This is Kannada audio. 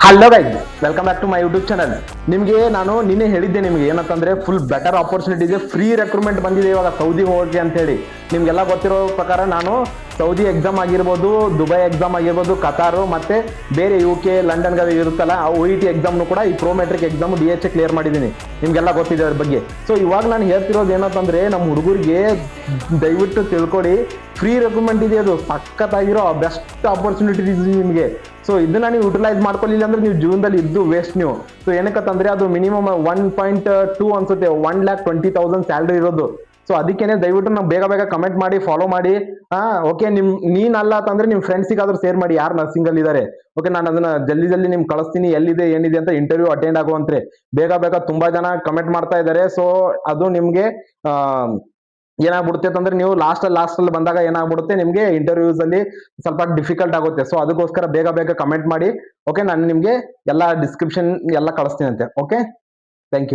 Hello guys, welcome back to my YouTube channel. ನಿಮಗೆ ನಾನು ನಿನ್ನೆ ಹೇಳಿದ್ದೆ ನಿಮಗೆ ಏನಂತಂದ್ರೆ ಫುಲ್ ಬೆಟರ್ ಆಪರ್ಚುನಿಟಿ ಇದೆ, ಫ್ರೀ ರೆಕ್ರೂಟ್ಮೆಂಟ್ ಬಂದಿದೆ ಇವಾಗ ಸೌದಿ ಹೋಗೋಕೆ ಅಂತ ಹೇಳಿ. ನಿಮ್ಗೆಲ್ಲ ಗೊತ್ತಿರೋ ಪ್ರಕಾರ ನಾನು ಸೌದಿ ಎಕ್ಸಾಮ್ ಆಗಿರ್ಬೋದು, ದುಬೈ ಎಕ್ಸಾಮ್ ಆಗಿರ್ಬೋದು, ಕತಾರು ಮತ್ತೆ ಬೇರೆ UK ಲಂಡನ್ ಇರುತ್ತಲ್ಲ ಆ OET ಎಕ್ಸಾಮ್ನು ಕೂಡ ಈ ಪ್ರೋಮೆಟ್ರಿಕ್ ಎಕ್ಸಾಮ್ DHA ಕ್ಲಿಯರ್ ಮಾಡಿದ್ದೀನಿ. ನಿಮ್ಗೆಲ್ಲ ಗೊತ್ತಿದೆ ಅದ್ರ ಬಗ್ಗೆ. ಸೊ ಇವಾಗ ನಾನು ಹೇಳ್ತಿರೋದು ಏನಂತಂದ್ರೆ ನಮ್ಮ ಹುಡುಗರಿಗೆ ದಯವಿಟ್ಟು ತಿಳ್ಕೊಳ್ಳಿ, ಫ್ರೀ ರೆಕ್ರೂಟ್ಮೆಂಟ್ ಇದೆ, ಅದು ಸಖತ್ತಾಗಿರೋ ಬೆಸ್ಟ್ ಆಪರ್ಚುನಿಟಿ ಇದೆ ನಿಮಗೆ. ಸೊ ಇದನ್ನ ನೀವು ಯುಟಿಲೈಸ್ ಮಾಡ್ಕೊಳ್ಳಿಲ್ಲ ಅಂದ್ರೆ ನೀವು ಜೀವನದಲ್ಲಿ ಇದ್ದು ವೇಸ್ಟ್ ನೀವು. ಸೊ ಏನಕ್ಕಂತಂದ್ರೆ ಅದು ಮಿನಿಮಮ್ 1.2 ಅನ್ಸುತ್ತೆ, 1,20,000 ಸ್ಯಾಲ್ರಿ ಇರೋದು. ಸೊ ಅದಕ್ಕೇನೆ ದಯವಿಟ್ಟು ನಾವು ಬೇಗ ಬೇಗ ಕಮೆಂಟ್ ಮಾಡಿ, ಫಾಲೋ ಮಾಡಿ. ಓಕೆ, ನೀನಲ್ಲ ಅಂತಂದ್ರೆ ನಿಮ್ ಫ್ರೆಂಡ್ಸಿಗಾದ್ರೂ ಶೇರ್ ಮಾಡಿ ಯಾರು ನರ್ಸಿಂಗ್ ಅಲ್ಲಿ ಇದ್ದಾರೆ. ಓಕೆ, ನಾನು ಅದನ್ನ ಜಲ್ದಿ ನಿಮ್ಗೆ ಕಳಿಸ್ತೀನಿ, ಎಲ್ಲಿದೆ ಏನಿದೆ ಅಂತ ಇಂಟರ್ವ್ಯೂ ಅಟೆಂಡ್ ಆಗುವಂತ್ರೆ. ಬೇಗ ಬೇಗ ತುಂಬಾ ಜನ ಕಮೆಂಟ್ ಮಾಡ್ತಾ ಇದ್ದಾರೆ. ಸೊ ಅದು ನಿಮ್ಗೆ ಏನಾಗ್ಬಿಡುತ್ತೆ ಅಂತಂದ್ರೆ ನೀವು ಲಾಸ್ಟ್ ಅಲ್ಲಿ ಬಂದಾಗ ಏನಾಗ್ಬಿಡುತ್ತೆ, ನಿಮ್ಗೆ ಇಂಟರ್ವ್ಯೂಸ್ ಅಲ್ಲಿ ಸ್ವಲ್ಪ ಡಿಫಿಕಲ್ಟ್ ಆಗುತ್ತೆ. ಸೊ ಅದಕ್ಕೋಸ್ಕರ ಬೇಗ ಬೇಗ ಕಮೆಂಟ್ ಮಾಡಿ. ಓಕೆ, ನಾನು ನಿಮ್ಗೆ ಎಲ್ಲ ಡಿಸ್ಕ್ರಿಪ್ಷನ್ ಎಲ್ಲ ಕಳಿಸ್ತೀನಿ ಅಂತೆ. Okay, thank you.